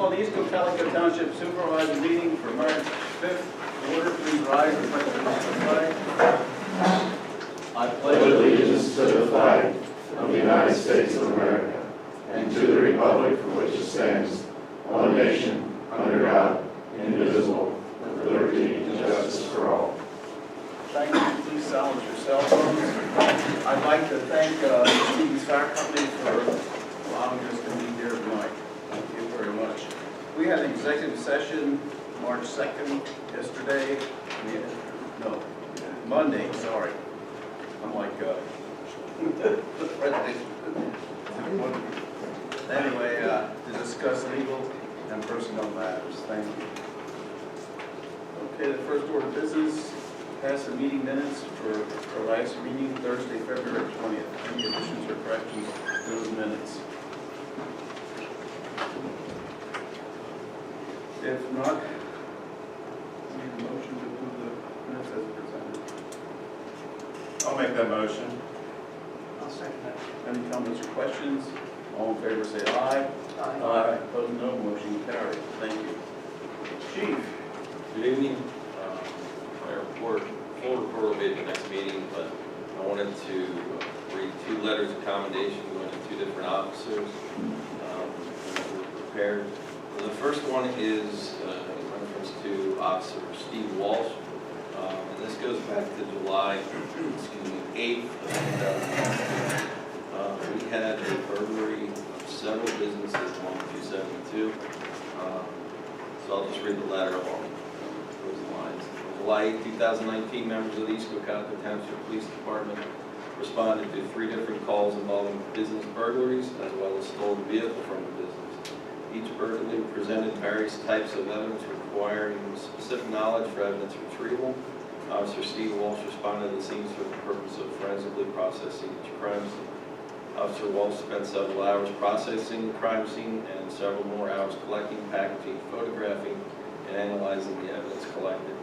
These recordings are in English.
call the Cocalico Township Supervisor meeting for March 5th. Order, please rise and pledge allegiance to the flag. I pledge allegiance to the flag of the United States of America and to the republic for which it stands, one nation, under God, indivisible, with liberty and justice for all. Thank you. Please silence your cell phones. I'd like to thank Stevens Fire Company for allowing us to be here tonight. Thank you very much. We had an executive session March 2nd, yesterday. No, Monday, sorry. I'm like the president. Anyway, to discuss legal and personnel matters. Thank you. Okay, the first order of business, pass the meeting minutes for our last meeting, Thursday, February 20th. Any additions or corrections to those minutes? If not, need a motion to approve the minutes as presented. I'll make that motion. I'll second that. Any comments or questions? All in favor say aye. Aye. Opposed, no. Motion carried. Thank you. Chief. Good evening. My report, full report will be at the next meeting, but I wanted to read two letters of commendation going to two different officers that were prepared. The first one is in reference to Officer Steve Walsh, and this goes back to July 8th of 2010. We had a burglary of several businesses along 272. So I'll just read the letter along those lines. On July 8, 2019, members of the Cocalico Township Police Department responded to 3 different calls involving business burglaries as well as stolen vehicle from the business. Each burglary presented various types of evidence requiring specific knowledge for evidence retrieval. Officer Steve Walsh responded to the scenes for the purpose of forensically processing each crime scene. Officer Walsh spent several hours processing the crime scene and several more hours collecting, packaging, photographing, and analyzing the evidence collected.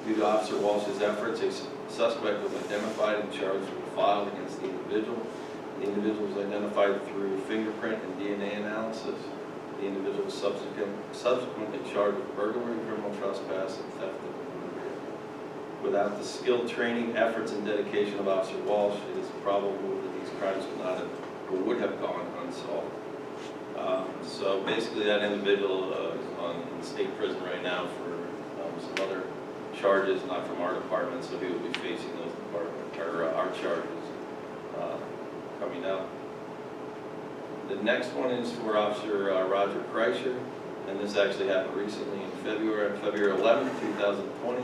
Due to Officer Walsh's efforts, a suspect was identified and charged with a file against the individual. The individual was identified through fingerprint and DNA analysis. The individual was subsequently charged with burglary, criminal trespass, and theft of a motor vehicle. Without the skilled training, efforts, and dedication of Officer Walsh, it is probable that these crimes would not have or would have gone unsolved. So basically, that individual is in state prison right now for some other charges, not from our department, so he will be facing those our charges coming up. The next one is for Officer Roger Kreischer, and this actually happened recently in February 11th, 2020.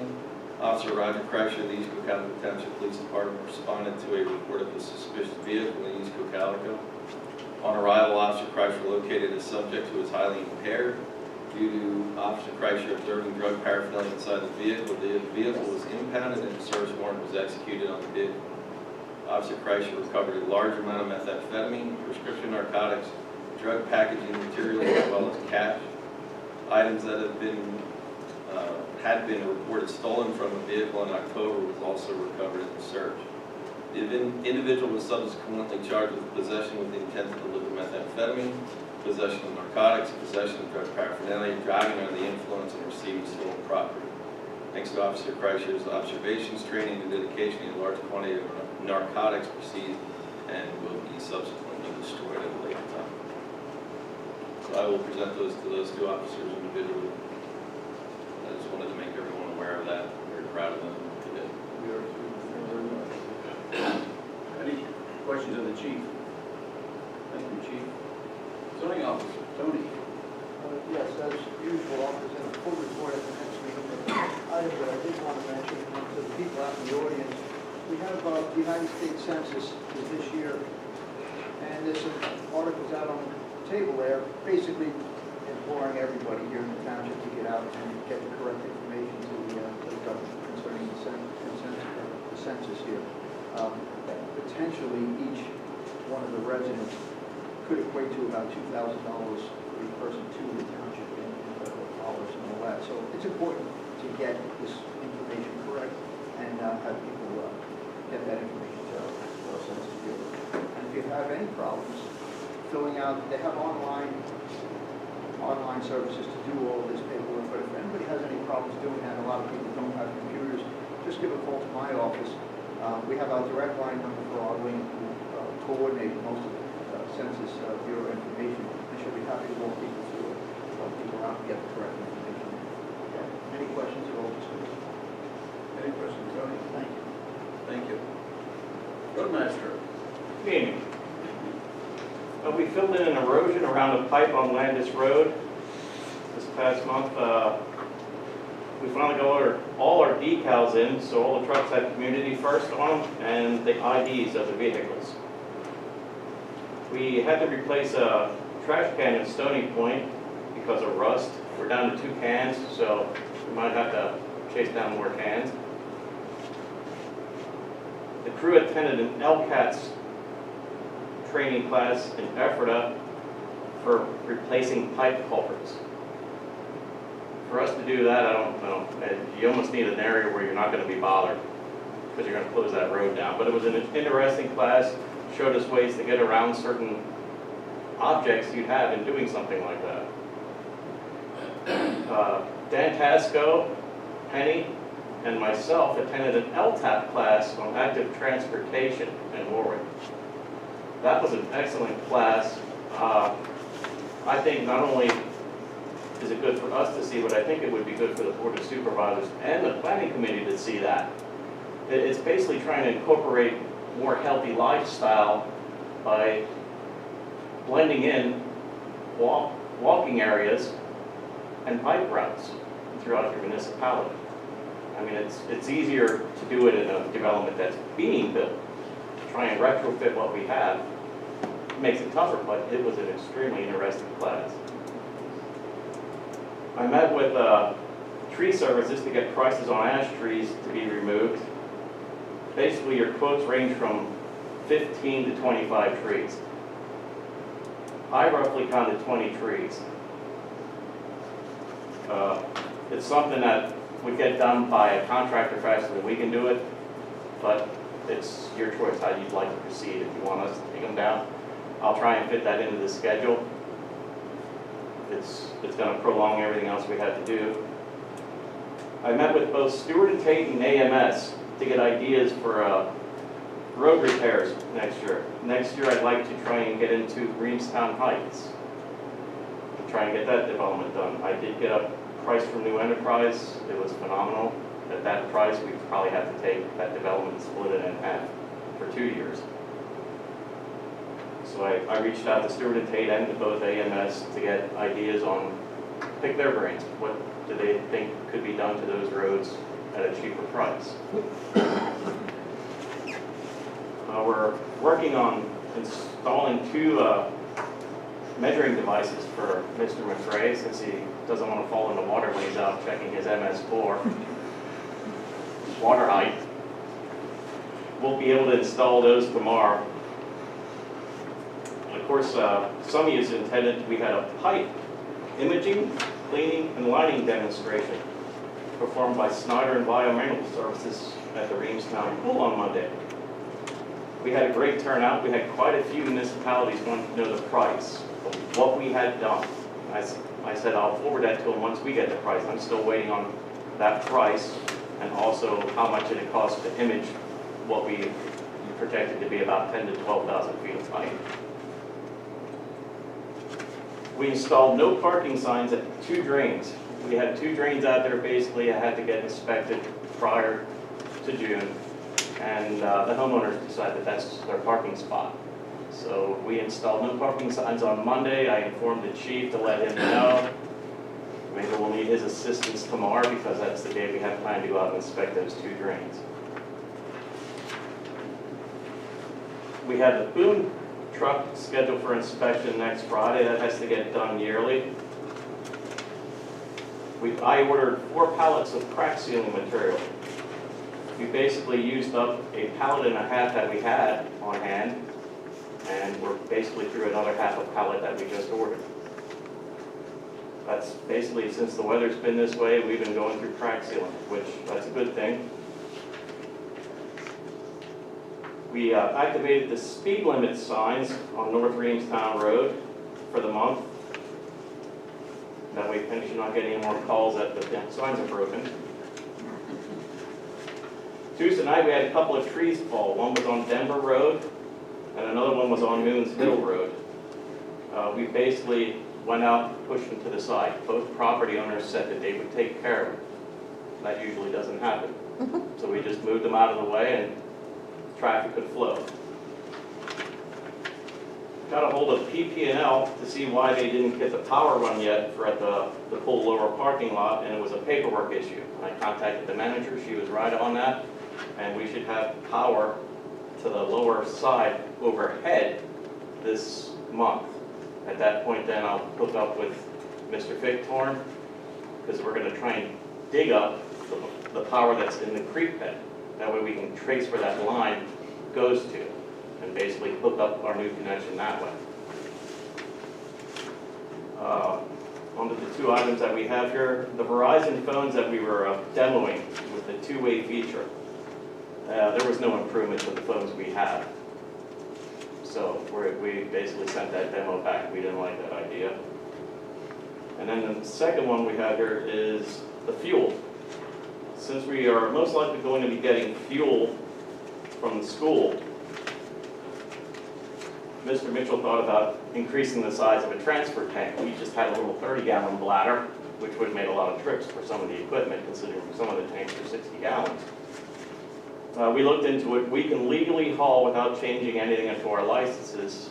Officer Roger Kreischer of the East Cocalico Township Police Department responded to a report of a suspicious vehicle in East Cocalico. On arrival, Officer Kreischer located a subject who was highly impaired. Due to Officer Kreischer observing drug paraphernalia inside the vehicle was impounded and a search warrant was executed on the vehicle. Officer Kreischer recovered a large amount of methamphetamine, prescription narcotics, drug packaging materials, as well as cash. Items that had been reported stolen from the vehicle in October was also recovered in the search. The individual was subsequently charged with possession with the intent to deliver methamphetamine, possession of narcotics, possession of drug paraphernalia, driving under the influence, and receiving stolen property. Thanks to Officer Kreischer's observations, training, and dedication, a large quantity of narcotics proceed and will be subsequently destroyed at a later time. So I will present those to those two officers individually. I just wanted to make everyone aware of that. I'm very proud of them today. We are very much. Any questions of the chief? Thank you, Chief. Zoning officer, Tony. Yes, as usual, I'll present a full report at the next meeting. Item that I did want to mention to the people out in the audience, we have the United States Census this year, and there's some articles out on the table there, basically imploring everybody here in the township to get out and get the correct information to the government concerning the census here. Potentially, each one of the residents could equate to about $2,000 for each person to the township in federal dollars and all that. So it's important to get this information correct and have people get that information to our census bureau. And if you have any problems filling out, they have online online services to do all of this paperwork. But if anybody has any problems doing that, a lot of people don't have computers, just give a call to my office. We have our direct line number for Arlene, who coordinates most of the Census Bureau information, and she'll be happy to walk people through it, help people out and get the correct information. Okay. Any questions at all? Any questions, Tony? Thank you. Thank you. Roadmaster. Good evening. We filled in an erosion around a pipe on Landis Road this past month. We finally got all our decals in, so all the trucks have community first on them and the IDs of the vehicles. We had to replace a trash can at Stony Point because of rust. We're down to 2 cans, so we might have to chase down more cans. The crew attended an LCATS training class in Ephrata for replacing pipe culverts. For us to do that, I don't know, you almost need an area where you're not going to be bothered because you're going to close that road down. But it was an interesting class, showed us ways to get around certain objects you'd have in doing something like that. Dan Tasco, Penny, and myself attended an LTAP class on active transportation in Warwick. That was an excellent class. I think not only is it good for us to see, but I think it would be good for the Board of Supervisors and the Planning Committee to see that. It's basically trying to incorporate more healthy lifestyle by blending in walking areas and bike routes throughout your municipality. I mean, it's easier to do it in a development that's being built. Try and retrofit what we have makes it tougher, but it was an extremely interesting class. I met with tree services to get prices on ash trees to be removed. Basically, your quotes range from 15 to 25 trees. I roughly counted 20 trees. It's something that would get done by a contractor faster than we can do it, but it's your choice how you'd like to proceed. If you want us to take them down, I'll try and fit that into the schedule. It's going to prolong everything else we have to do. I met with both Stewart and Tate and AMS to get ideas for road repairs next year. Next year I'd like to try and get into Reamstown Heights and try and get that development done. I did get a price from New Enterprise. It was phenomenal. At that price, we'd probably have to take that development and split it in half for 2 years. So I reached out to Stewart and Tate and to both AMS to get ideas on, pick their brains. What do they think could be done to those roads at a cheaper price? We're working on installing 2 measuring devices for Mr. McRae, since he doesn't want to fall in the water when he's out checking his MS4 water height. We'll be able to install those tomorrow. And of course, some of you intended we had a pipe imaging, cleaning, and lining demonstration performed by Snyder Environmental Services at the Reamstown Pool on Monday. We had a great turnout. We had quite a few municipalities wanting to know the price of what we had done. I said I'll forward that to them once we get the price. I'm still waiting on that price and also how much it costs to image what we projected to be about 10 to 12,000 feet of height. We installed no parking signs at 2 drains. We had 2 drains out there basically. I had to get inspected prior to June. And the homeowners decided that's their parking spot. So we installed no parking signs on Monday. I informed the chief to let him know. Maybe we'll need his assistance tomorrow because that's the day we have time to go out and inspect those 2 drains. We have the boom truck scheduled for inspection next Friday. That has to get done yearly. I ordered 4 pallets of crack sealing material. We basically used up a pallet and a half that we had on hand, and we're basically through another half a pallet that we just ordered. That's basically, since the weather's been this way, we've been going through crack sealing, which that's a good thing. We activated the speed limit signs on North Reamstown Road for the month. That way Penny should not get any more calls that the signs are broken. Tuesday night, we had a couple of trees fall. One was on Denver Road, and another one was on Moons Hill Road. We basically went out and pushed them to the side. Both property owners said that they would take care of it. That usually doesn't happen. So we just moved them out of the way and traffic could flow. Got a hold of PP&L to see why they didn't get the power run yet for at the full lower parking lot, and it was a paperwork issue. I contacted the manager, she was right on that, and we should have power to the lower side overhead this month. At that point then, I'll hook up with Mr. Victorn, because we're gonna try and dig up the power that's in the creek bed. That way we can trace where that line goes to, and basically hook up our new connection that way. Onto the two items that we have here. The Verizon phones that we were demoing with the two-way feature. There was no improvement to the phones we have. So we basically sent that demo back. We didn't like that idea. And then the second one we have here is the fuel. Since we are most likely going to be getting fuel from the school, Mr. Mitchell thought about increasing the size of a transfer tank. We just had a little 30-gallon bladder, which would have made a lot of trips for some of the equipment, considering some of the tanks are 60 gallons. We looked into it. We can legally haul without changing anything into our licenses,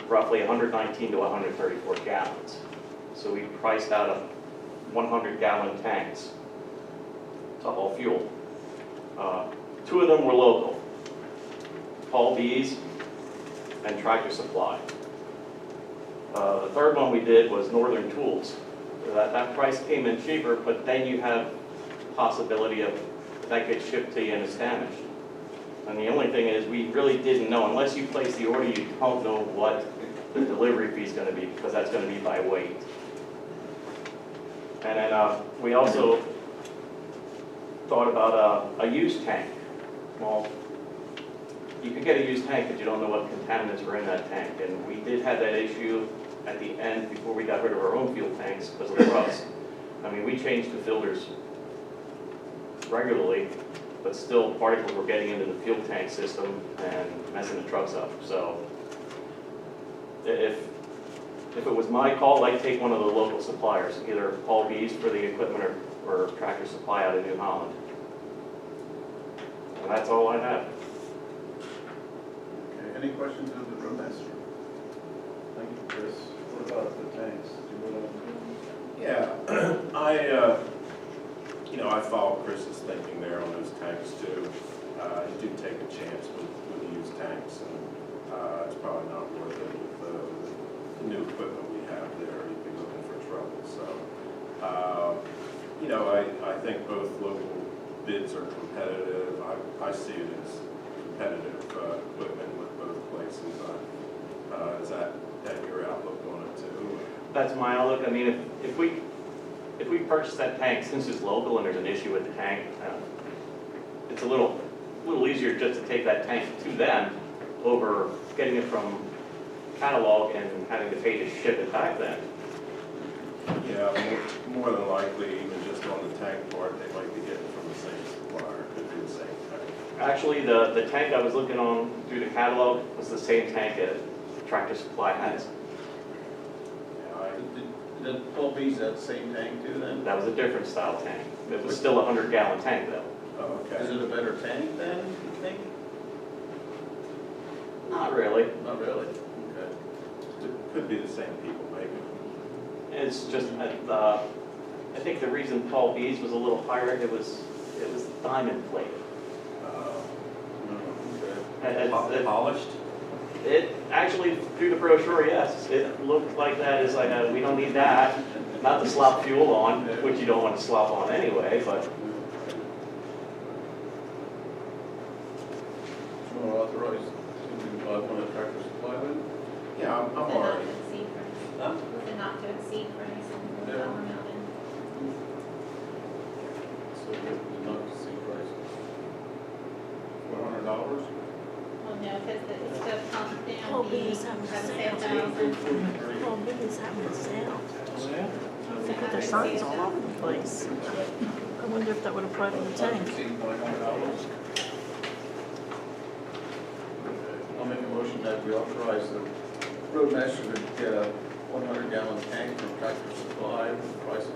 roughly 119 to 134 gallons. So we priced out of 100-gallon tanks to haul fuel. Two of them were local, Paul B's and Tractor Supply. The third one we did was Northern Tools. That price came in cheaper, but then you have the possibility of that gets shipped to you and it's damaged. And the only thing is, we really didn't know, unless you place the order, you don't know what the delivery fee is going to be, because that's going to be by weight. And then we also thought about a used tank. Well, you can get a used tank, but you don't know what contaminants are in that tank. And we did have that issue at the end before we got rid of our own fuel tanks because of the rust. I mean, we changed the filters regularly, but still particles were getting into the fuel tank system and messing the trucks up. So if it was my call, I'd take one of the local suppliers, either Paul B's for the equipment or Tractor Supply out of New Holland. And that's all I have. Okay, any questions of the roadmaster? Thank you, Chris. What about the tanks? Yeah, I follow Chris's thinking there on those tanks too. You do take a chance with the used tanks, and it's probably not worth it with the new equipment we have there. You'd be looking for trouble. So, I think both local bids are competitive. I see it as competitive equipment with both places. Is that your outlook on it too? That's my outlook. I mean, if we purchase that tank, since it's local and there's an issue with the tank, it's a little easier just to take that tank to them over getting it from catalog and having to pay to ship it back then. Yeah, more than likely, even just on the tank part, they might be getting from the same supplier. It could be the same tank. Actually, the tank I was looking on through the catalog was the same tank that Tractor Supply has. Did Paul B's that same tank too then? That was a different style tank. It was still a 100-gallon tank though. Oh, okay. Is it a better tank then, you think? Not really. Not really? Okay. Could be the same people, maybe. It's just, I think the reason Paul B's was a little higher, it was diamond plated. Okay. Polished? It actually, through the brochure, yes, it looked like that. It's like, we don't need that. Not to slop fuel on, which you don't want to slop on anyway, but. More authorized to buy one of Tractor Supply with? Yeah, I'm Was it all not right. to exceed for, Huh? was it not to exceed for any single Yeah. dollar amount? So we not to see prices. $100? Well, no, because it's the pump Paul down, B's having a have sale. $10,000. Paul B's having a sale. Oh, yeah? They put their signs all over the place. I wonder if that would apply to the tank. $100. I'll make a motion that we authorize the roadmaster to get a 100-gallon tank from Tractor Supply with a price of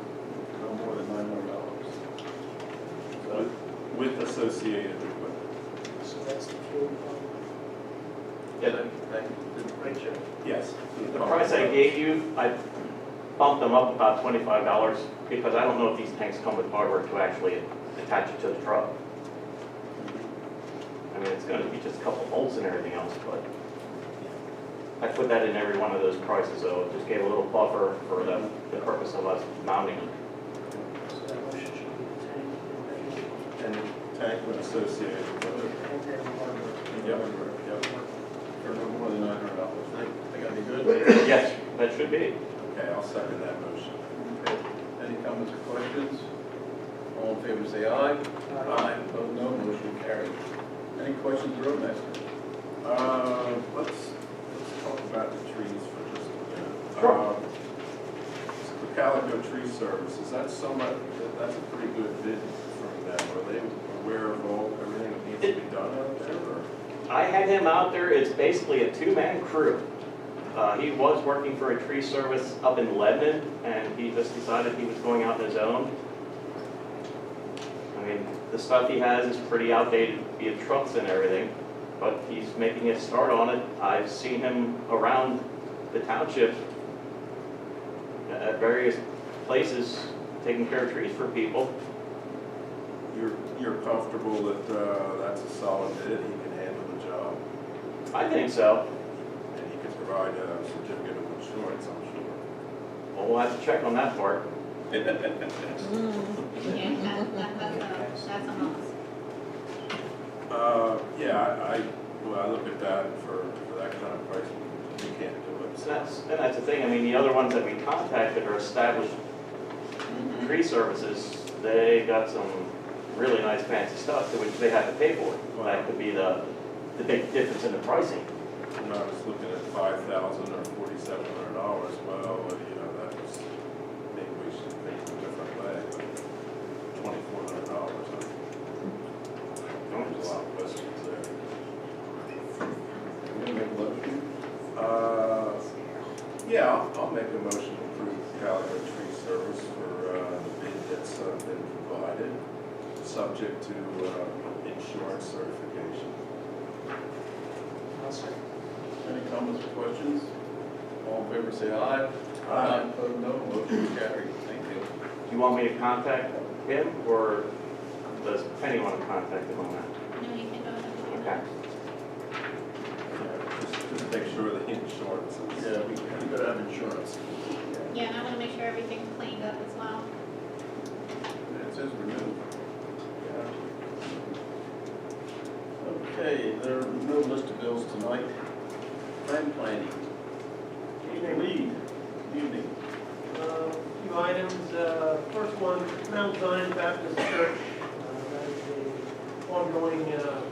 no more than $900. With associated equipment. So that's the fuel pump. Yeah, Right, Jeff? Yes. the price I gave you, I bumped them up about $25 because I don't know if these tanks come with hardware to actually attach it to the truck. I mean, it's gonna be just a couple bolts and everything else, but I put that in every one of those prices, so it just gave a little buffer for the purpose of us mounting them. So that motion should be the tank And tank with associated equipment. and then hardware. Yep. For no more than $900. Think I'd be good? Yes, that should be. Okay, I'll second that motion. Okay. Any comments or questions? All in favor, say aye. Opposed, no. Motion carried. Any questions, Roadmaster? Let's talk about the trees for just a minute. Sure. Cocalico Tree Service, is that somewhat, that's a pretty good bid from them. Are they aware of everything that needs to be done out there, or? I had him out there, it's basically a two-man crew. He was working for a tree service up in Lebanon, and he just decided he was going out on his own. I mean, the stuff he has is pretty outdated, be it trucks and everything, but he's making a start on it. I've seen him around the township at various places, taking care of trees for people. You're comfortable that that's a solid bid, he can handle the job, I think so. and he can provide a certificate of insurance, I'm sure. Well, we'll have to check on that part. Yeah, that's a must. Yeah, I look at that for that kind of price, you can't do it. So that's the thing, I mean, the other ones that we contacted are established tree services. They got some really nice fancy stuff to which they have to pay for it. That could be the big difference in the pricing. When I was looking at $5,000 or $4,700, well, that was, maybe we should think a different way, but $2,400, there's a lot of questions there. Can we make a motion? Yeah, I'll make a motion to approve Cocalico Tree Service for the bid that's been provided, subject to insurance certification. I'll second. Any comments or questions? All in favor, say aye. Opposed, no. Motion carried. Thank you. Do you want me to contact him, or does Penny want to contact him on that? No, you can go ahead. Okay. Just make sure the insurance is. Yeah, we gotta have insurance. Yeah, and I want to make sure everything's cleaned up as well. It says renewed. Okay, there are no list of bills tonight. Plan planning. Lead. Evening. Few items, first one, Mount Zion Baptist Church, that is the ongoing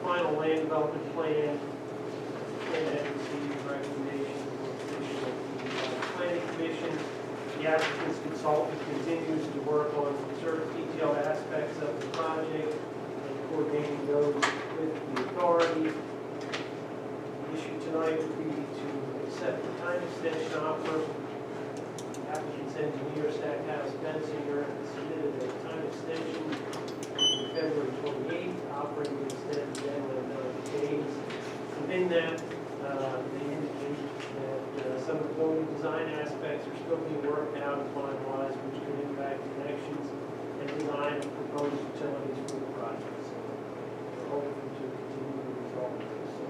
final land development plan, and has received recommendations from the planning commission. The applicant's consultant continues to work on certain detailed aspects of the project and coordinating those with the authority. The issue tonight would be to accept the time extension offer. Applicant's engineer, Stackhouse Bensinger, submitted a time extension on February 28th, operating to extend the deadline 90 days. Within that, they indicate that some of the building design aspects are still being worked out and finalized, which could impact connections and design of proposed utilities for the project. So we're hoping to continue to resolve this. So,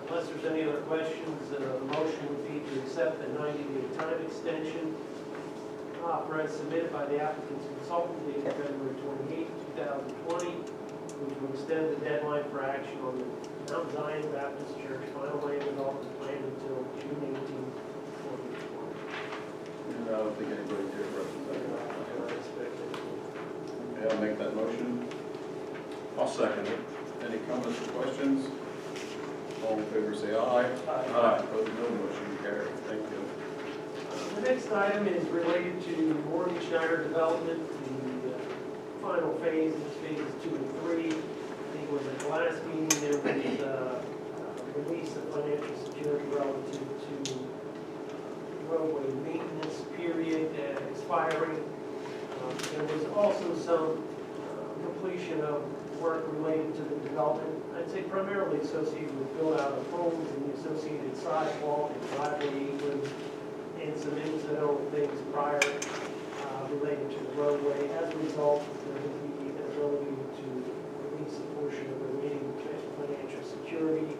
unless there's any other questions, the motion would be to accept the 90-day time extension offer as submitted by the applicant's consultant dated February 28, 2020, which will extend the deadline for action on the Mount Zion Baptist Church final land development plan until June 18, 2020. And I don't think anybody's here to represent it. Okay, I'll make that motion. I'll second it. Any comments or questions? All in favor, say aye. Aye. Opposed, no. Motion carried. Thank you. The next item is related to Morganshire Development, the final phase, phases 2 and 3. I think it was at the last meeting, there was a release of financial security relative to roadway maintenance period expiring. There was also some completion of work related to the development, I'd say primarily associated with build-out of homes and the associated sidewalk and driveway aprons, and some incidental things prior related to the roadway. As a result, there will be an ability to release a portion of the remaining financial security.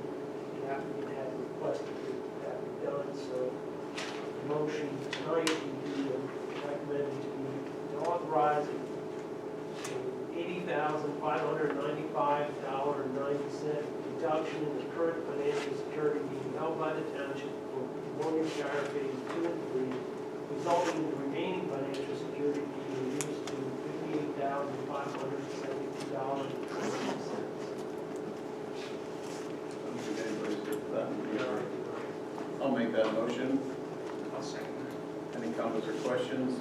The applicant had requested that be done, so the motion tonight would be recommended to be authorized $80,595.90 reduction in the current financial security being held by the township for Morganshire Phase 2 and 3, resulting in the remaining financial security being reduced to $58,572.20. I'll make that motion. I'll second. Any comments or questions?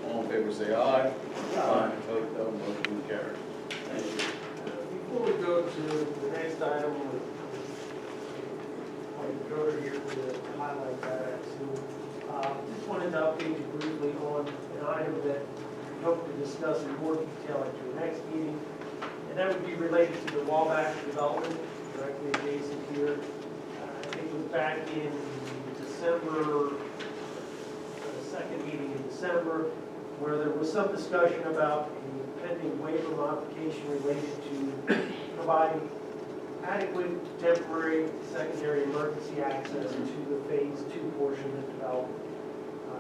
All in favor say aye. Aye. Opposed, no. Motion carried. Thank you. Before we go to the next item, I'll go here to highlight that, I assume. Just wanted to update you briefly on an item that we hope to discuss in more detail at your next meeting, and that would be related to the Wabash development directly adjacent here. I think it was back in December, the second meeting in December, where there was some discussion about a pending waiver modification related to providing adequate temporary secondary emergency access to the Phase 2 portion of the development. The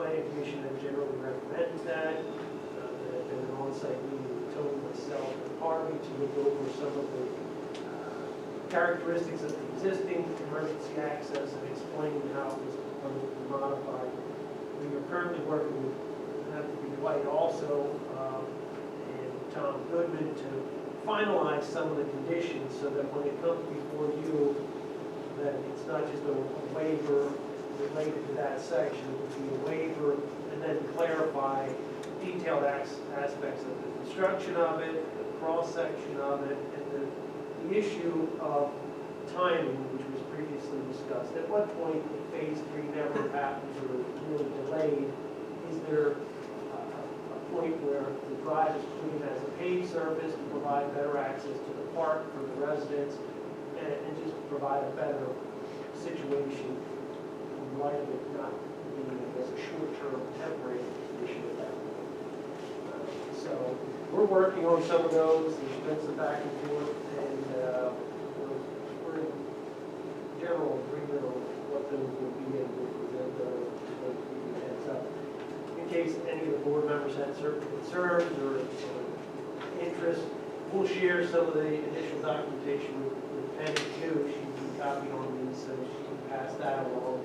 Planning Commission had generally recommended that. There had been an on-site meeting with Tony, myself, and Harvey to look over some of the characteristics of the existing emergency access and explain how it was proposed to be modified. We are currently working with White also and Tom Goodman to finalize some of the conditions so that when it comes before you, that it's not just a waiver related to that section, it would be a waiver and then clarify detailed aspects of the construction of it, the cross-section of it, and the issue of timing, which was previously discussed. At what point if Phase 3 never happens or is really delayed, is there point where the drive is put in as a paved surface to provide better access to the park for the residents and just provide a better situation in light of it not being as a short-term temporary issue at that point. So we're working on some of those. There's been some back and forth, and we're in general agreement on what those will be, and we'll present those to give you a heads up. In case any of the board members had certain concerns or interest, we'll share some of the initial documentation with Penny too. She can copy on these, so she can pass that along,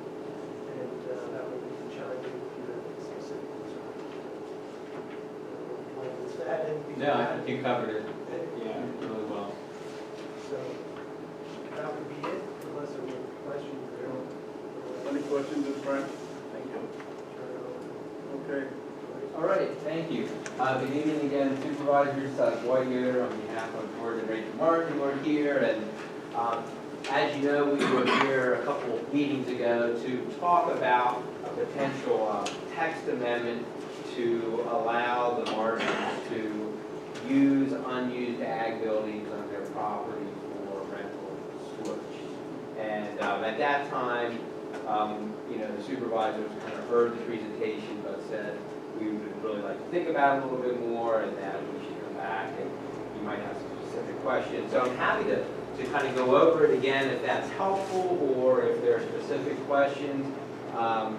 and that way we can chime in if you have specific concerns. Is that anything? No, I think you covered it. Yeah, really well. So that would be it, unless there were questions there. Any questions, Ms. Frank? Thank you. Okay. All right, thank you. Good evening again, supervisors. Dwight here on behalf of George and Rachel Martin, who are here. And as you know, we were here a couple of meetings ago to talk about a potential text amendment to allow the Martins to use unused ag buildings on their property for rental storage. And at that time, the supervisors kind of heard the presentation, but said we would really like to think about it a little bit more, and that we should come back and you might have some specific questions. So I'm happy to kind of go over it again if that's helpful, or if there are specific questions. I'll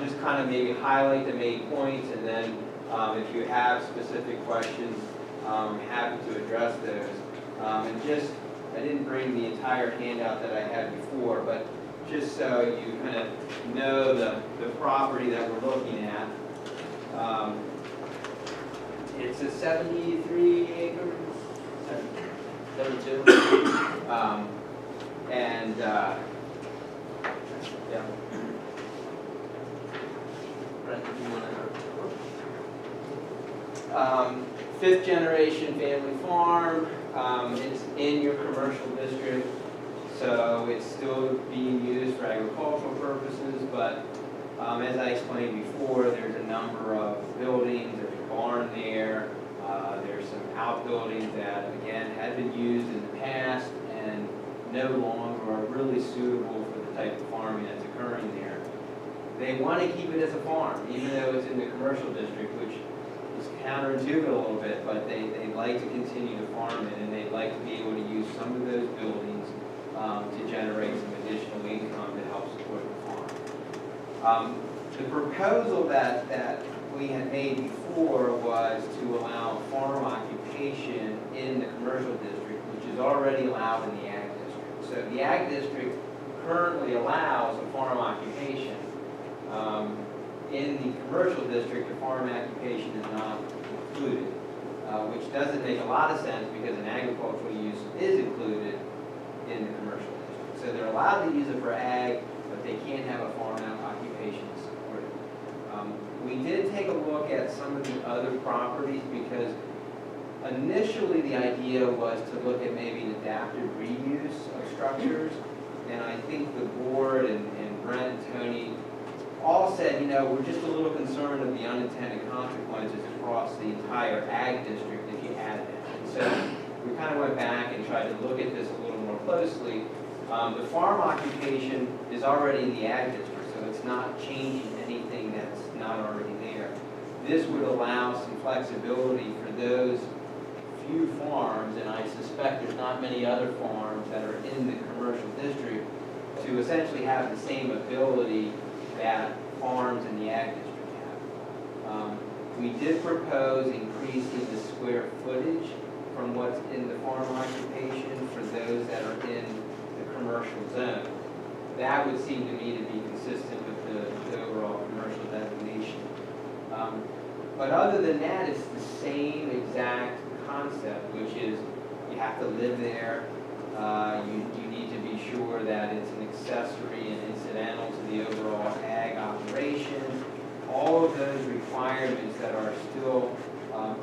just kind of maybe highlight the main points, and then if you have specific questions, I'm happy to address those. I didn't bring the entire handout that I had before, but just so you kind of know the property that we're looking at. It's a 73 acres, 72. Yeah. Fifth generation family farm, it's in your commercial district, so it's still being used for agricultural purposes, but as I explained before, there's a number of buildings, there's a barn there, there's some outbuildings that, again, had been used in the past and no longer are really suitable for the type of farming that's occurring there. They want to keep it as a farm, even though it's in the commercial district, which is counterintuitive a little bit, but they'd like to continue to farm it, and they'd like to be able to use some of those buildings to generate some additional income to help support the farm. The proposal that we had made before was to allow farm occupation in the commercial district, which is already allowed in the ag district. So the ag district currently allows a farm occupation. In the commercial district, the farm occupation is not included, which doesn't make a lot of sense because an agricultural use is included in the commercial district. So they're allowed to use it for ag, but they can't have a farm occupation to support it. We did take a look at some of the other properties because initially the idea was to look at maybe an adaptive reuse of structures, and I think the board and Brent and Tony all said, you know, we're just a little concerned of the unintended consequences across the entire ag district if you add that. And so we kind of went back and tried to look at this a little more closely. The farm occupation is already in the ag district, so it's not changing anything that's not already there. This would allow some flexibility for those few farms, and I suspect there's not many other farms that are in the commercial district, to essentially have the same ability that farms in the ag district have. We did propose increasing the square footage from what's in the farm occupation for those that are in the commercial zone. That would seem to me to be consistent with the overall commercial designation. But other than that, it's the same exact concept, which is you have to live there. You need to be sure that it's an accessory and incidental to the overall ag operation. All of those requirements that are still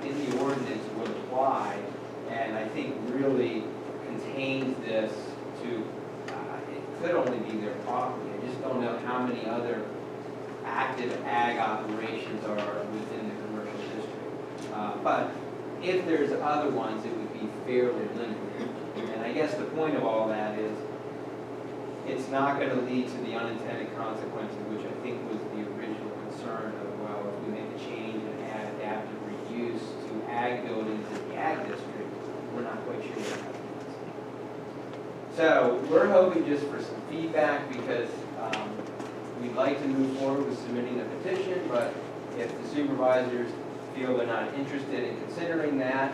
in the ordinance would apply, and I think really contains this to, it could only be their property. I just don't know how many other active ag operations are within the commercial district. But if there's other ones, it would be fairly limited. And I guess the point of all that is it's not going to lead to the unintended consequences, which I think was the original concern of, well, if we make a change and add adaptive reuse to ag buildings in the ag district, we're not quite sure what happens. So we're hoping just for some feedback because we'd like to move forward with submitting a petition, but if the supervisors feel they're not interested in considering that,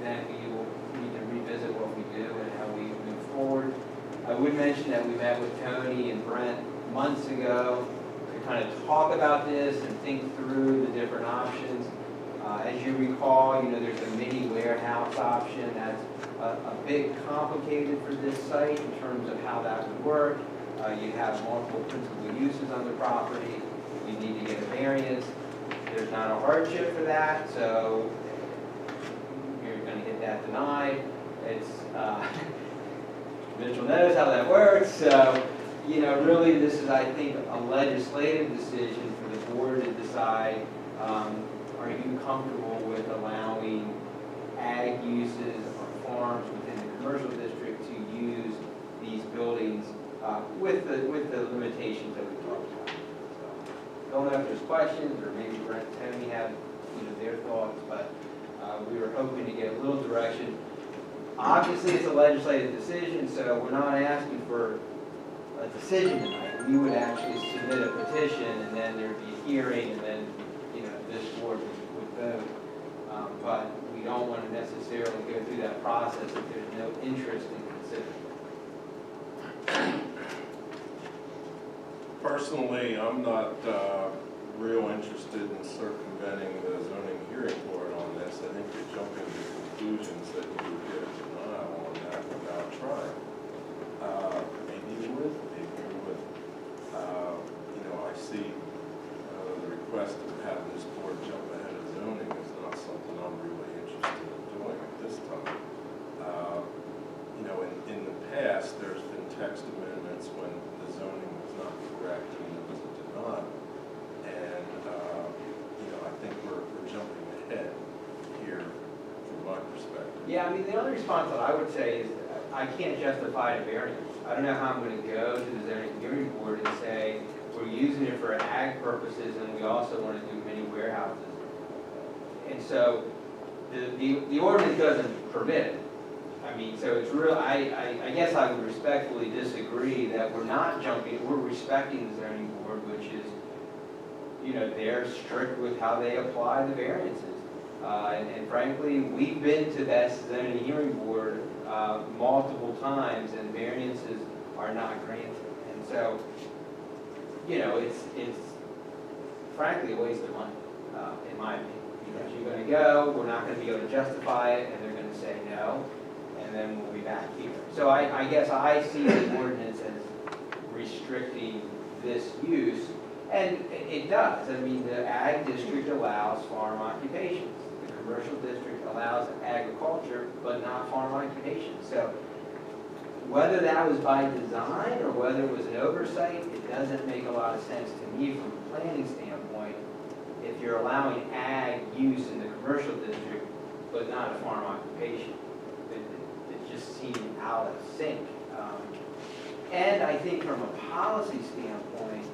then we will need to revisit what we do and how we move forward. I would mention that we met with Tony and Brent months ago to kind of talk about this and think through the different options. As you recall, you know, there's a mini warehouse option that's a bit complicated for this site in terms of how that would work. You have multiple principal uses on the property. You need to get a variance. There's not a hardship for that, so you're going to get that denied. It's Mitchell knows how that works. So, you know, really this is, I think, a legislative decision for the board to decide, are you comfortable with allowing ag uses or farms within the commercial district to use these buildings with the limitations that we talked about. So, don't know if there's questions, or maybe Brent and Tony have, you know, their thoughts, but we were hoping to get a little direction. Obviously, it's a legislative decision, so we're not asking for a decision tonight. We would actually submit a petition, and then there'd be a hearing, and then, you know, this board would vote. But we don't want to necessarily go through that process if there's no interest in considering. Personally, I'm not real interested in circumventing the zoning hearing board on this. I think you're jumping to conclusions that you would get a denial on that without trying. Maybe you would, maybe you would. You know, I see the request text amendments when the zoning was not correct and it was a denial. And, I think we're jumping ahead here from my perspective. Yeah, I mean, the only response that I would say is, I can't justify a variance. I don't know how I'm gonna go to the zoning hearing board and say, we're using it for ag purposes and we also wanna do mini warehouses. And so, the ordinance doesn't permit it. I mean, so it's real, I guess I would respectfully disagree that we're not jumping, we're respecting the zoning board, which is, they're strict with how they apply the variances. And frankly, we've been to that zoning hearing board multiple times, and variances are not granted. And so, it's frankly a waste of money, in my opinion. Because you're gonna go, we're not gonna be able to justify it, and they're gonna say no, and then we'll be back here. So I guess I see the ordinance as restricting this use, and it does. I mean, the ag district allows farm occupations. The commercial district allows agriculture, but not farm occupations. So whether that was by design or whether it was an oversight, it doesn't make a lot of sense to me from a planning standpoint if you're allowing ag use in the commercial district, but not a farm occupation. It just seemed out of sync. And I think from a policy standpoint,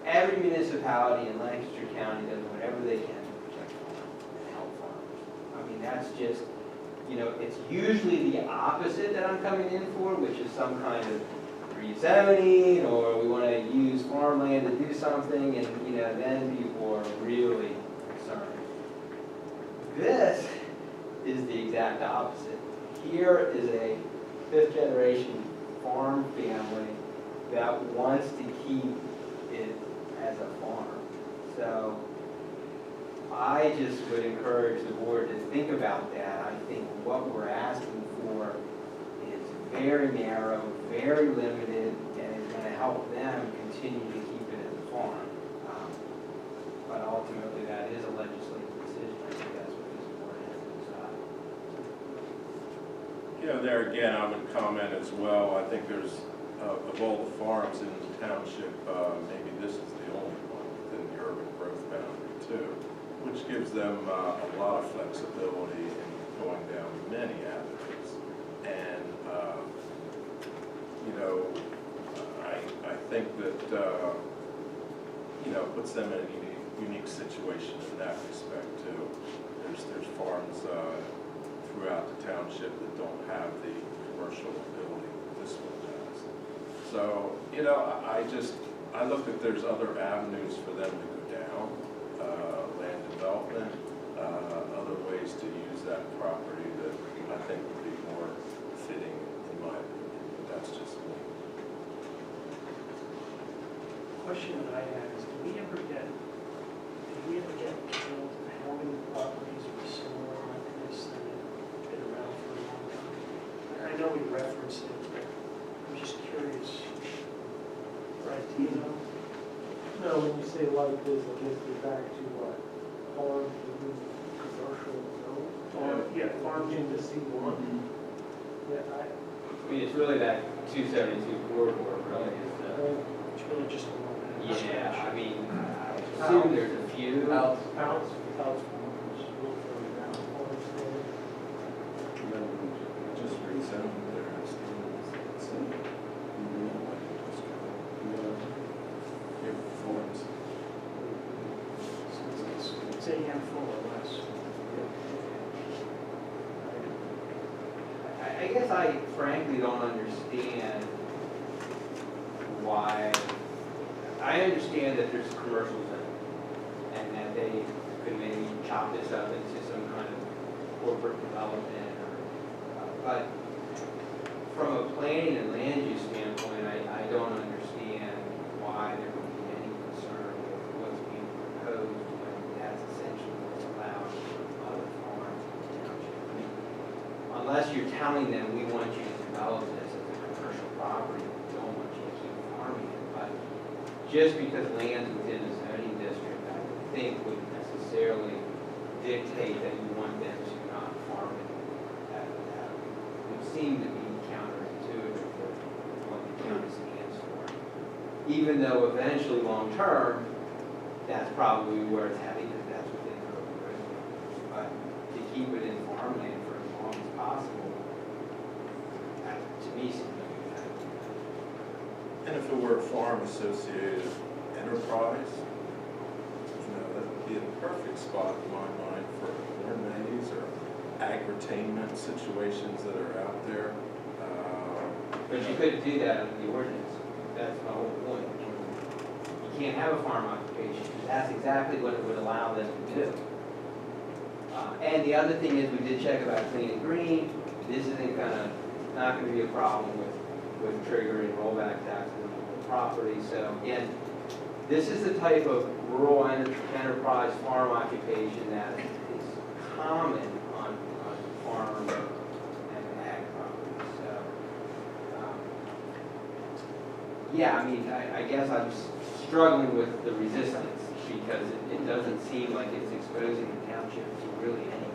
every municipality in Lancaster County does whatever they can to protect farmers and help farmers. I mean, that's just, it's usually the opposite that I'm coming in for, which is some kind of rezoning, or we want to use farmland to do something, and, then people are really concerned. This is the exact opposite. Here is a fifth-generation farm family that wants to keep it as a farm. So I just would encourage the board to think about that. I think what we're asking for is very narrow, very limited, and is going to help them continue to keep it as a farm. But ultimately, that is a legislative decision. I think that's what this board has to decide. There again, I would comment as well. I think there's, of all the farms in the township, maybe this is the only one within the urban growth boundary too, which gives them a lot of flexibility in going down many avenues. And, I think that, puts them in a unique situation in that respect too. There's farms throughout the township that don't have the commercial ability that this one does. So, I look at there's other avenues for them to go down, land development, other ways to use that property that I think would be more fitting in my opinion, but that's just me. Question that I have is, did we ever get killed how many properties were similar like this that have been around for a long time? I know we referenced it, but I'm just curious. Right, do you know? No, when you say like this, I guess you're back to what? Farm, commercial, Farm into C1. Yeah, I mean, it's really that 272 corridor, really, is It's really just a one. yeah, I mean, I assume there's a few. House farmers, real further down. Just rezone there. Forms. It's a handful or less. I guess I frankly don't understand why. I understand that there's a commercial zone and that they could maybe chop this up into some kind of corporate development but from a planning and land use standpoint, I don't understand why there would be any concern with what's being proposed when that's essentially what's allowed for other farms in the township. I mean, unless you're telling them, we want you to develop this as a commercial property, we don't want you to keep farming it, but just because land's within a zoning district, I think wouldn't necessarily dictate that you want them to not farm it. That would seem to be counterintuitive with what the county stands for. Even though eventually, long-term, that's probably where it's heading, because that's what they go with. But to keep it in farmland for as long as possible, that to me seems like a bad idea. And if it were a farm-associated enterprise, that would be a perfect spot in my mind for gourmets or agritainment situations that are out there. But you couldn't do that under the ordinance. That's my whole point. You can't have a farm occupation, because that's exactly what it would allow them to do. And the other thing is, we did check about clean and green. This isn't not gonna be a problem with triggering rollback taxes on the property. So again, this is the type of rural enterprise farm occupation that is common on farm and ag properties. So, yeah, I mean, I guess I'm struggling with the resistance, because it doesn't seem like it's exposing the township to really anything.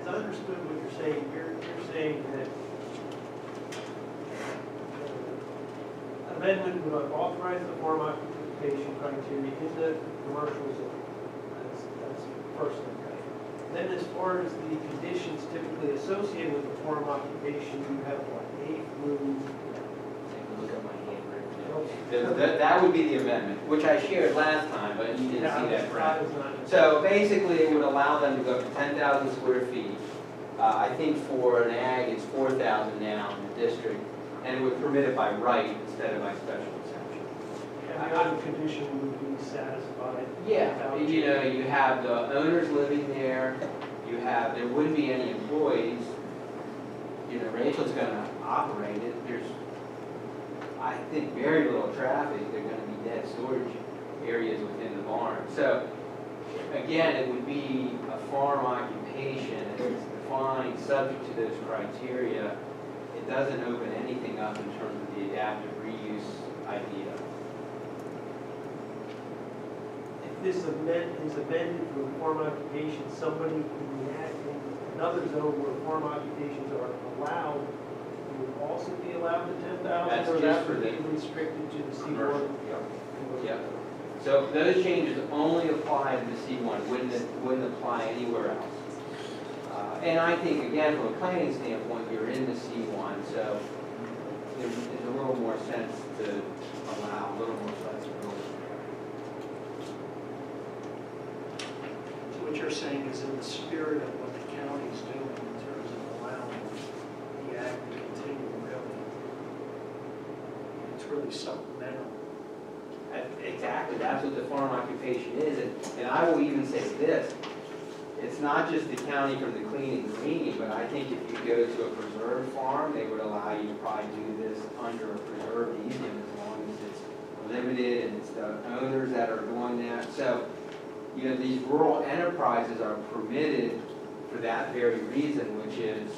As I understood what you're saying, you're saying that amendment would authorize the farm occupation criteria in the commercial zone. That's the first thing. Then as far as the conditions typically associated with the farm occupation, you have what, A through? Take a look at my handwritten. That would be the amendment, which I shared last time, but you didn't see that, right? So basically, it would allow them to go up to 10,000 square feet. I think for an ag, it's 4,000 now in the district, and it would permit it by right instead of by special exception. And the other condition would be satisfied. Yeah, you have the owners living there, there wouldn't be any employees. Rachel's gonna operate it, there's, I think, very little traffic, there are gonna be dead storage areas within the barn. So, again, it would be a farm occupation, and it's defined subject to those criteria. It doesn't open anything up in terms of the adaptive reuse idea. If this is amended to a farm occupation, somebody in another zone where farm occupations are allowed, would also be allowed the 10,000? That's or just that for would the be restricted to the C1? commercial. Yeah. So those changes only apply to the C1, wouldn't apply anywhere else. And I think, again, from a planning standpoint, you're in the C1, so there's a little more sense to allow a little more flexibility. So what you're saying is in the spirit of what the county's doing in terms of allowing the ag to continue, really, it's really supplemental. Exactly, that's what the farm occupation is, and I will even say this, it's not just the county from the clean and green, but I think if you go to a preserved farm, they would allow you to probably do this under a preserved easement as long as it's limited and it's the owners that are doing that. So, these rural enterprises are permitted for that very reason, which is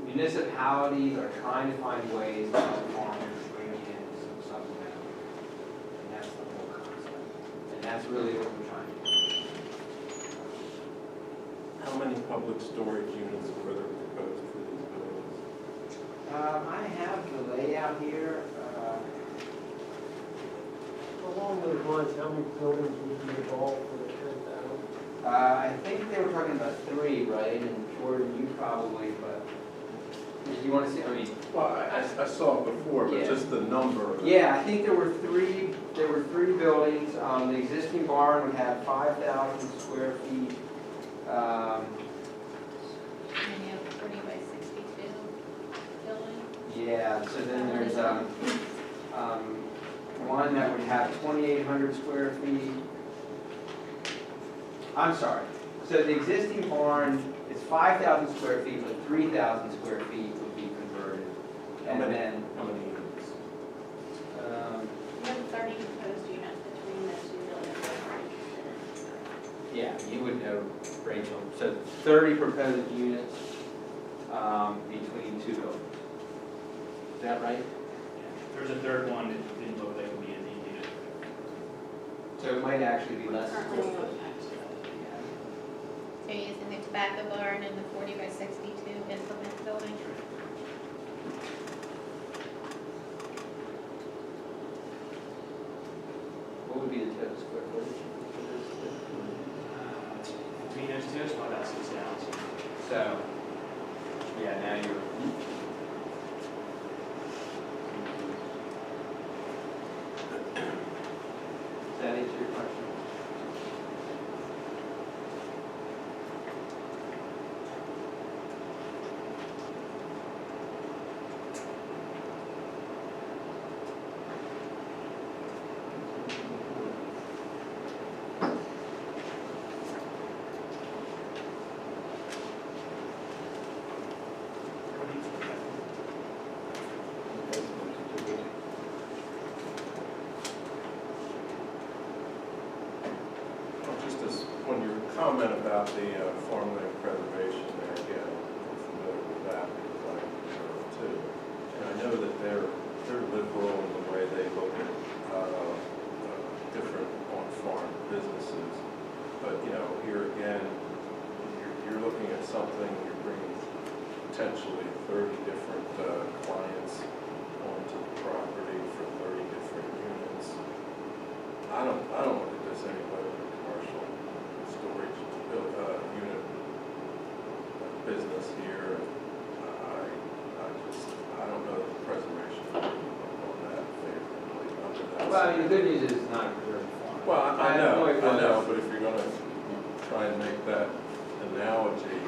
municipalities are trying to find ways to help farmers bring in some supplemental. And that's the whole concept. And that's really what we're trying to do. How many public storage units were there proposed for these buildings? I have the layout here. Along those lines, how many buildings would be involved for the 10,000? I think they were talking about 3, right? And Jordan, you probably, but do you want to see? I mean, Well, I saw it before, but Yeah. just the number. yeah, I think there were 3. There were 3 buildings. The existing barn would have 5,000 square feet. And you have 40 by 62 building. Yeah. So then there's one that would have 2,800 square feet. I'm sorry. So the existing barn is 5,000 square feet, but 3,000 square feet would be converted. And then, How many units? You have 30 proposed units between the two buildings. yeah, you would know, Rachel. So 30 proposed units between 2 buildings. Is that right? There's a third one that didn't look like it would be as easy So it might actually be less. Currently, so you're using the tobacco barn and the 40 by 62 implement building? What would be the total square footage? Between those two, it's about that 6,000. So, yeah, now you're. Does that answer your question? Well, just as, when your comment about the farmland preservation there, again, I'm familiar with that because I serve too. And I know that they're liberal in the way they look at different on-farm businesses. But, you know, here again, you're looking at something, you're bringing potentially 30 different clients onto the property for 30 different units. I don't look at this any way than a commercial storage unit business here. I don't know the preservation on that favorably under that. Well, I mean, the good news is it's not a preserved farm. Well, I My point was- know, but if you're gonna try and make that analogy,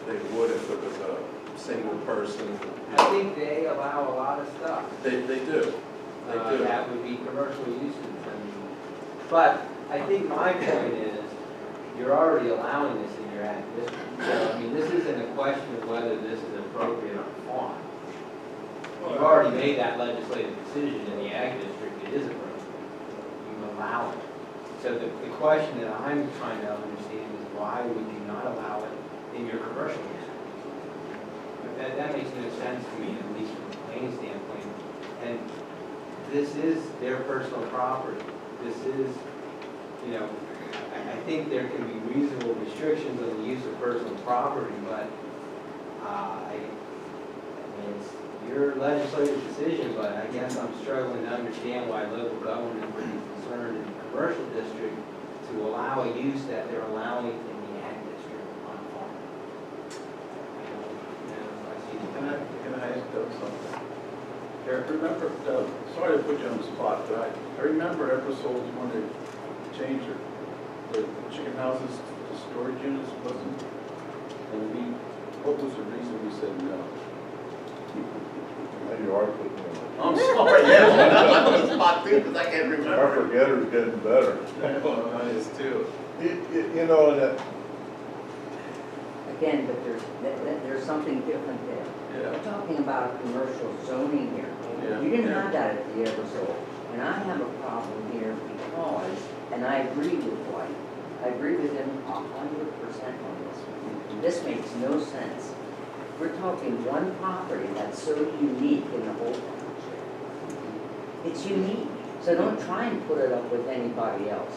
they would if it was a single person. I think they allow a lot of stuff. They do. They do. That would be commercial uses. But I think my point is, you're already allowing this in your ag district. So, I mean, this isn't a question of whether this is appropriate on a farm. You've already made that legislative decision in the ag district, it is appropriate. You allow it. So the question that I'm trying to understand is why would you not allow it in your commercial district? But that makes no sense to me, at least from a planning standpoint. And this is their personal property. This is, you know, I think there can be reasonable restrictions on the use of personal property, but I mean, it's your legislative decision, but I guess I'm struggling to understand why local government would be concerned in a commercial district to allow a use that they're allowing in the ag district on a farm. Can I ask Doug something? Sure. Remember, Doug, sorry to put you on the spot, but I remember Eversold wanted to change the chicken houses to storage units, wasn't it? And what was the reason we said no? Now you are putting me on. I'm sorry, yeah, I'm on the spot too, because I can't Our remember. forgetter's getting better. Well, mine is too. You know, that, Again, but there's something different there. Yeah. We're talking about commercial zoning here. Yeah. You didn't have that at the Eversold. And I have a problem here because, and I agree with White, I agree with him 100% on this one. This makes no sense. We're talking one property that's so unique in the whole township. It's unique, so don't try and put it up with anybody else.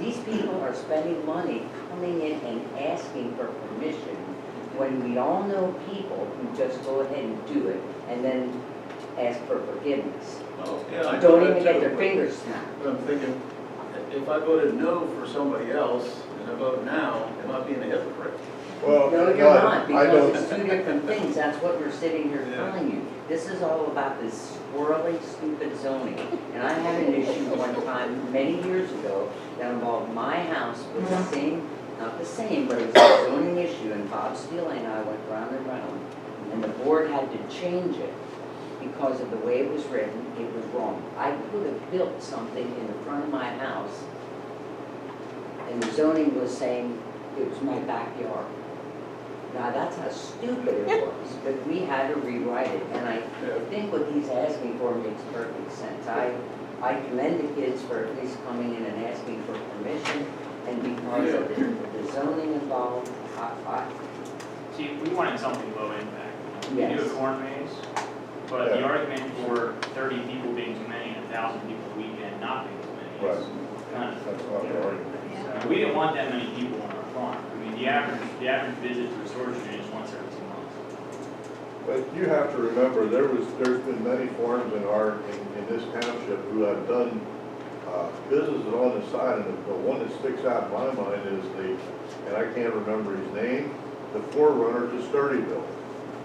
These people are spending money coming in and asking for permission when we all know people who just go ahead and do it and then ask for forgiveness. Oh, yeah, I Don't do even that get their too. fingers snapped. But I'm thinking, if I voted no for somebody else and I vote now, am I being a hypocrite? well, No, you're God, not, I because don't, it's two different things. That's what we're sitting here Yeah. telling you. This is all about this swirly, stupid zoning. And I had an issue one time, many years ago, that involved my house with the same, not the same, but it was a zoning issue, and Bob Steele and I went round and round, and the board had to change it because of the way it was written. It was wrong. I could have built something in the front of my house, and the zoning was saying it was my backyard. Now, that's how stupid it was, but we had to rewrite it, and I think what he's asking for makes perfect sense. I commend the kids for at least coming in and asking for permission, and because of the zoning involved, See, we wanted something low impact. We Yes. do a corn maze, but the argument for 30 people being too many and 1,000 people a weekend not being too Right. Kind That's not the argument. of, so we didn't want that many people on our farm. I mean, the average visit to a storage unit is once every 2 months. But you have to remember, there's been many farms in this township who have done businesses on the side, and the one that sticks out in my mind is and I can't remember his name, the forerunner to Sturdyville.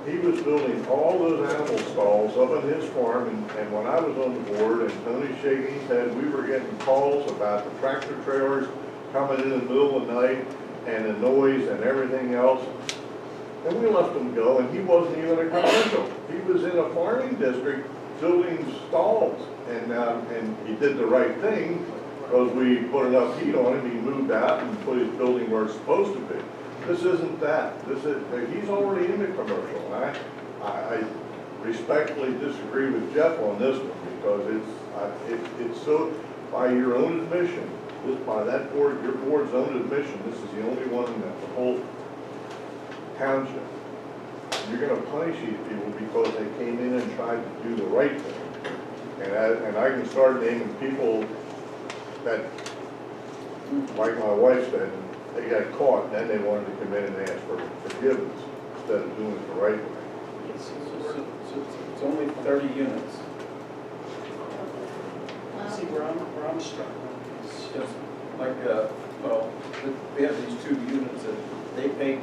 He was building all those animal stalls up on his farm, and when I was on the board, and Tony's shaking his head, we were getting calls about the tractor trailers coming in the middle of the night, and the noise and everything else. And we let them go, and he wasn't even a commercial. He was in a farming district building stalls, and he did the right thing, because we put enough heat on him, he moved out and put his building where it's supposed to be. This isn't that. He's already in the commercial. And I respectfully disagree with Jeff on this one, because it's so, by your own admission, by that board, your board's own admission, this is the only one in the whole township. You're gonna punish these people because they came in and tried to do the right thing. And I can start naming people that, like my wife said, they got caught, and then they wanted to come in and ask for forgiveness instead of doing it the right way. It's only 30 units. See, where I'm struggling is, Just like, well, we have these 2 units that they paid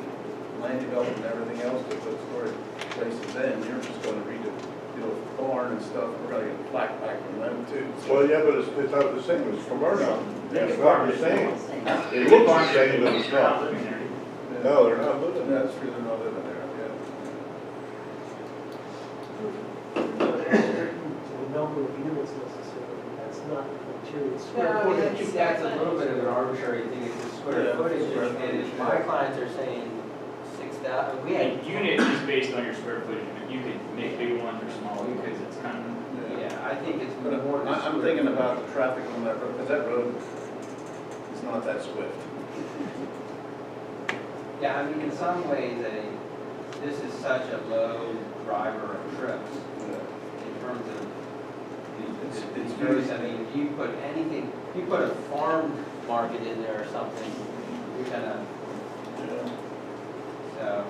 land development and everything else to put storage places in. You're just gonna redo a barn and stuff. We're gonna get flack back from them too. Well, yeah, but it's not the same, it's commercial. Yeah, It's not the same. It looks the same, but it's They're not not. living there. No, they're not living there. That's true, they're not living there, the number of units necessarily, that's not the criteria. Square Yeah, I mean, I footage. think that's a little bit of an arbitrary thing, it's the square Yeah, footage, square and footage, if my yeah. clients are saying 6,000, we A had, unit is based on your square footage. You could make big ones or small because it's kind of, yeah. yeah, I think it's But more than. I'm thinking about the traffic on that road, because that road is not that swift. Yeah, I mean, in some ways, this is such a low driver of trips in terms of It's the use. I mean, if you put anything, if you put a farm market in there or something, you're gonna, so.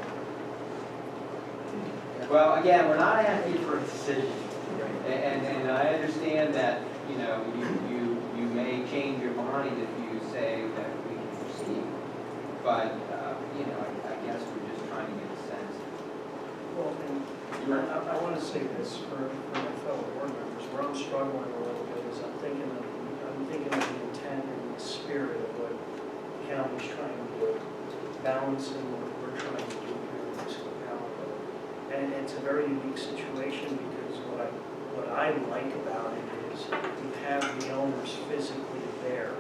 Well, again, we're not asking for a decision. And I understand that, you know, you may change your mind if you say that we can proceed. But, you know, I guess we're just trying to get a sense. Well, and I want to say this for my fellow board members, where I'm struggling a little bit is I'm thinking of the intent and the spirit of what the county's trying to do, balancing what we're trying to do here in this Cocalico. And it's a very unique situation because what I like about it is you have the owners physically there,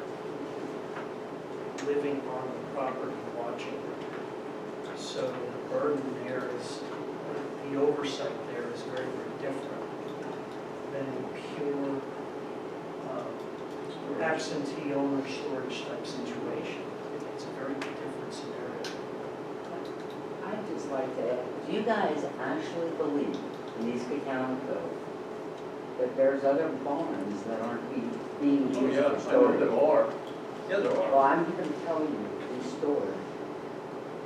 living on the property, watching it. So the burden there is, the oversight there is very, very different than the pure absentee owner storage type situation. It's a very different scenario. I'd just like to ask, do you guys actually believe in East Cocalico that there's other barns that aren't being Oh, used yeah, for I know storage? there are. Yeah, there Well, are. I'm going to tell you, we stored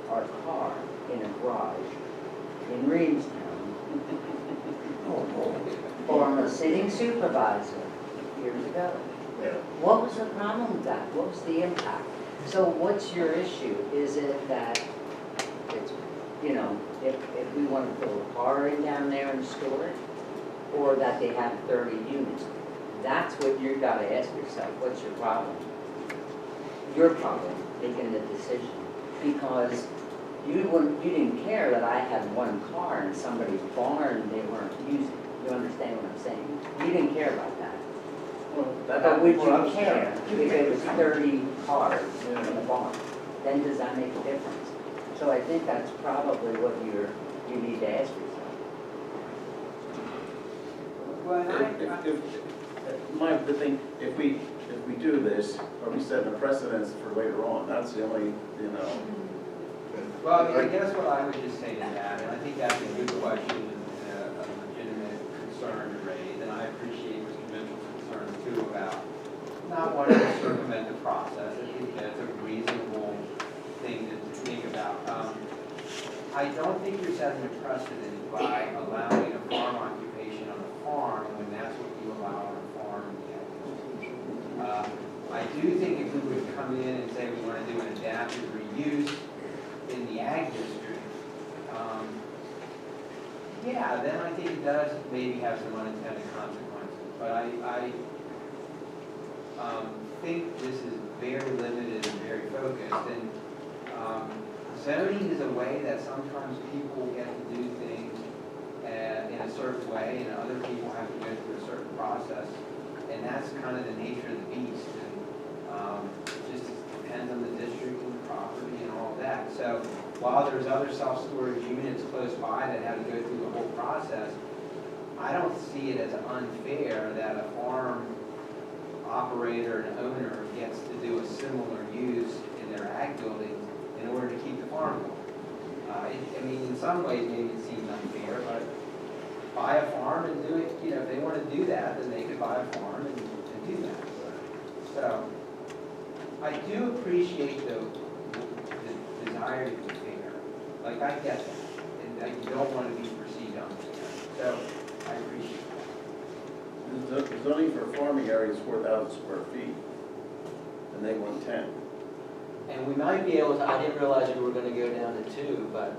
our car in a garage in Reamstown for a sitting supervisor years ago. Yeah. What was the problem with that? What was the impact? So what's your issue? Is it that it's, you know, if we want to put a car in down there and store it, or that they have 30 units? That's what you've got to ask yourself. What's your problem? Your problem, making the decision. Because you didn't care that I had one car in somebody's barn they weren't using. You understand what I'm saying? You didn't care about that. Well, that But would happened when I you was care there. if it was 30 cars in the barn? Then does that make a difference? So I think that's probably what you need to ask yourself. Well, The thing, if we do this, are we setting a precedence for later on? That's the only, you know. Well, I guess what I would just say to that, and I think that's a good question and a legitimate concern to raise, and I appreciate Mr. Mitchell's concern too about not wanting to circumvent the process. I think that's a reasonable thing to think about. I don't think you're setting a precedent by allowing a farm occupation on a farm when that's what you allow on a farm. I do think if we would come in and say we want to do an adaptive reuse in the ag district, yeah, then I think it does maybe have some unintended consequences. But I think this is very limited and very focused. And zoning is a way that sometimes people get to do things in a certain way, and other people have to go through a certain process. And that's kind of the nature of the beast. And it just depends on the district and the property and all of that. So while there's other self-storage units close by that have to go through the whole process, I don't see it as unfair that a farm operator and owner gets to do a similar use in their ag buildings in order to keep the farm going. I mean, in some ways, maybe it seems unfair, but buy a farm and do it, if they want to do that, then they could buy a farm and do that. So, I do appreciate the desire to be fair. Like, I get that. And that you don't want to be perceived unfair. So, I appreciate that. The zoning for a farming area is 4,000 square feet, and they want 10. And we might be able to, I didn't realize we were gonna go down to 2, but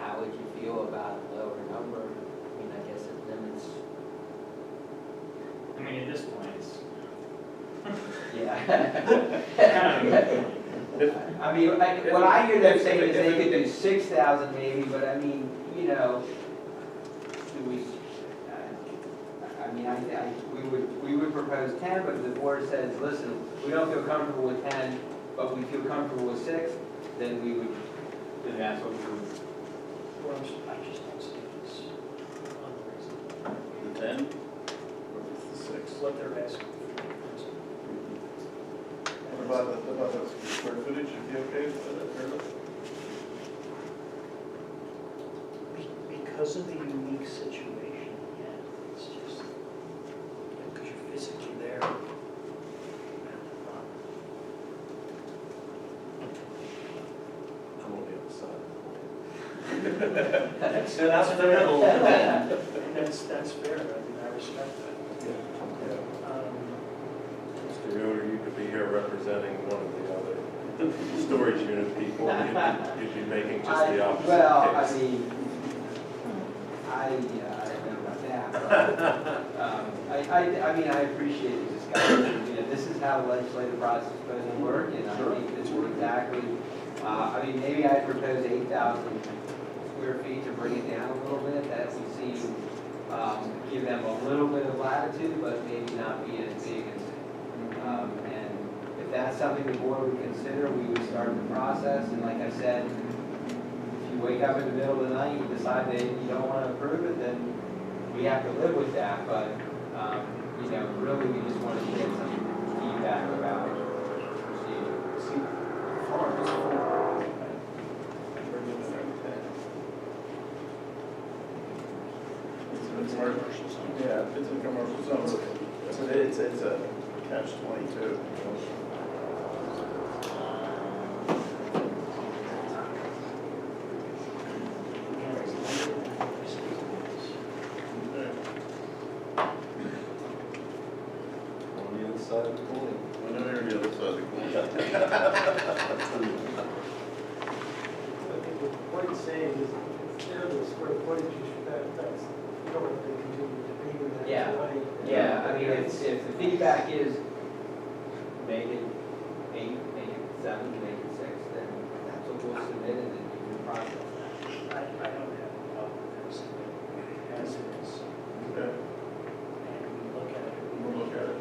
how would you feel about a lower number? I mean, I guess it limits. I mean, at this point, it's Yeah. I mean, what I hear them saying is they could do 6,000 maybe, but I mean, do we, I mean, we would propose 10, but if the board says, listen, we don't feel comfortable with 10, but we feel comfortable with 6, then then that's what we would. Well, I just don't see it's unreasonable. The 10 or the 6? What they're asking for. What about the square footage? Would be okay with that? Because of the unique situation, yeah, it's just, because you're physically there. I'm only on the side. That's fair. That's fair. I mean, I respect that. Mr. Yoder, you could be here representing one of the other storage unit people. You'd be making just the opposite Well, I case. mean, I don't know about that, but, I mean, I appreciate the discussion. This is how the legislative process is supposed to work, and I think it's exactly, I mean, maybe I'd propose 8,000 square feet to bring it down a little bit. That would seem, give them a little bit of latitude, but maybe not be as big as, and if that's something the board would consider, we would start the process, and like I said, if you wake up in the middle of the night, you decide that you don't want to approve it, then we have to live with that, but, really, we just want to get some feedback about the procedure. See, farm is 4. It's hard. Yeah, it's a commercial zone. It's a catch-22. On the other side of the coin. I know you're on the other side of the coin. I think what he's saying is, instead of the square footage, that's, you don't have to continue debating that Yeah. tonight. Yeah, I mean, if the feedback is make it 8, make it 7, make it 6, then that's what we'll submit and then you can process that. I don't have a problem with this, as it is, Okay, and we look at it. we'll look at it.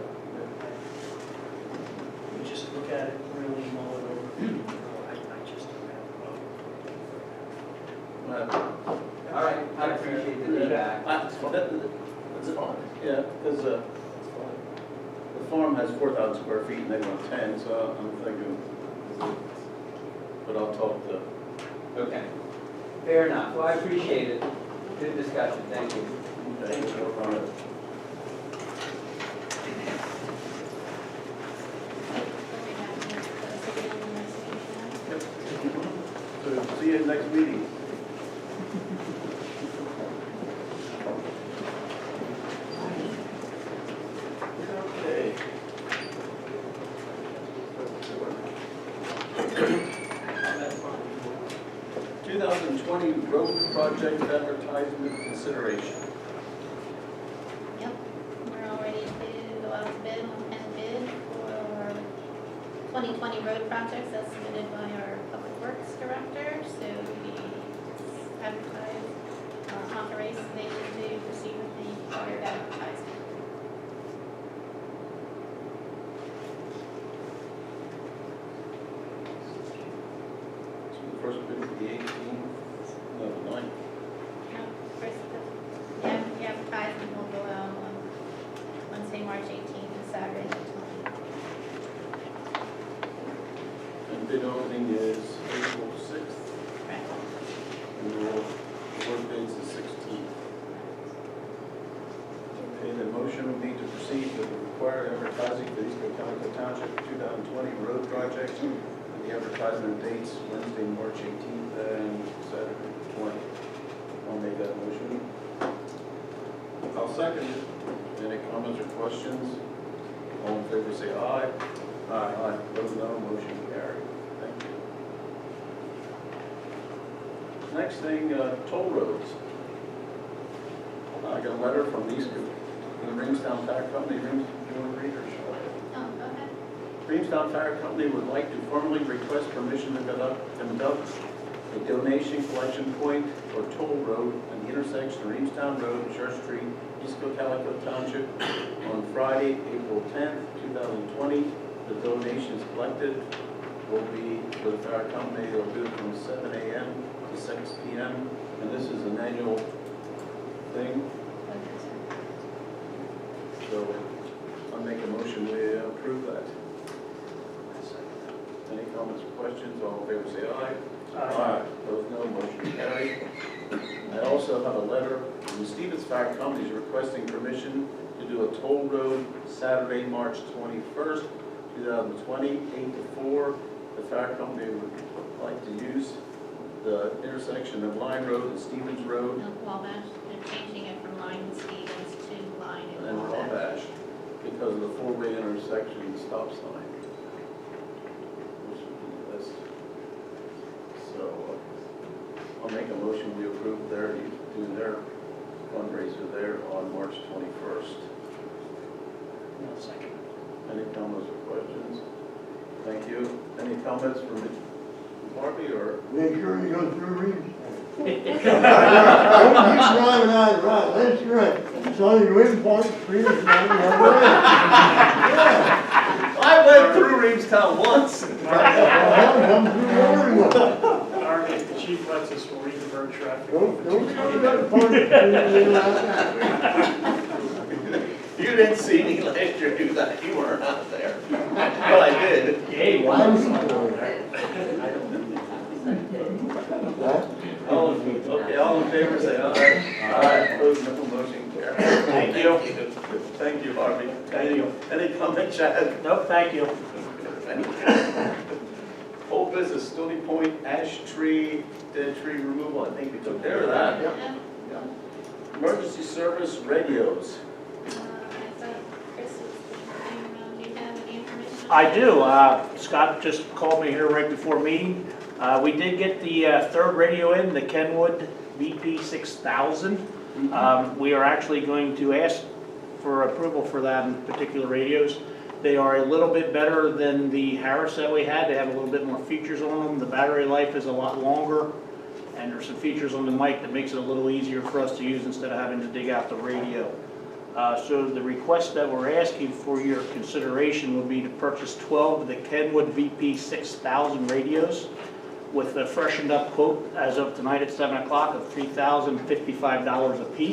We just look at it, really mull it over. I just don't have a problem. All right, I appreciate the feedback. That's fine. Yeah, because the farm has 4,000 square feet and they want 10, so I'm thinking, but I'll talk to. Okay, fair enough. Well, I appreciate it. Good discussion, thank you. Thank you. See you next meeting. Okay. 2020 road project advertisement consideration. Yep, we're all ready to go out to bid and bid for 2020 road projects as submitted by our Public Works Director. So we advertise, authorize the to proceed with the required advertising. So the first bid will be 18, no, 9. No, first, the advertisement will go out on Wednesday, March 18th and Saturday, the 20th. And bid opening is April 6th, Correct. and we'll award bids the 16th. Okay, the motion will be to proceed with the required advertising for the Cocalico Township 2020 road project. And the advertisement dates Wednesday, March 18th and Saturday, 20th. I'll make that motion. I'll second it. Any comments or questions? All in favor say aye. Aye. Those no, motion carried. Thank you. Next thing, toll roads. I got a letter from the Reamstown Tire Company. Do you want to read or shall I? Oh, go ahead. Reamstown Tire Company would like to formally request permission to conduct a donation collection point or toll road on the intersection of Reamstown Road and Church Street, East Cocalico Township, on Friday, April 10th, 2020. The donations collected will be for the fire company. They'll do it from 7 a.m. to 6 p.m. And this is an annual thing. So I'll make a motion we approve that. Any comments or questions? All in favor say aye. Aye. Those no, motion carried. I also have a letter from Stevens Fire Company requesting permission to do a toll road Saturday, March 21st, 2020, 8 to 4. The fire company would like to use the intersection of Line Road and Stevens Road No, Wabash, they're changing it from Line and Stevens to Line and and Wabash because of the four-way intersection stop sign. Which would be this. So I'll make a motion we approve their, do their fundraiser there on March 21st. No, second. Any comments or questions? Thank you. Any comments from Barbie or? Make sure you go through Reeves. Don't keep driving out of the road, that's right. It's on your windpoint, Reeves, not the other way. Yeah. I went through Reamstown once. Come through everywhere. All right, if the chief lets us, we'll read the road traffic. Don't go to that part of the You didn't see me last year do that. You weren't out there. But I did. Hey, Okay, all in favor, say aye. Aye. Opposed, no, motion carried. Thank you. Thank you, Harvey. Any comment, Chad? Nope, thank you. Old business, Stony Point ash tree, dead tree removal. I think we took care of that. Yeah. Emergency service radios. I thought Chris was going around. Do you have any information? I do. Scott just called me here right before meeting. We did get the third radio in, the Kenwood VP 6000. We are actually going to ask for approval for that in particular radios. They are a little bit better than the Harris that we had. They have a little bit more features on them. The battery life is a lot longer, and there's some features on the mic that makes it a little easier for us to use instead of having to dig out the radio. So the request that we're asking for your consideration would be to purchase 12 of the Kenwood VP 6000 radios with a freshened up quote as of tonight at 7 o'clock of $3,055 a piece.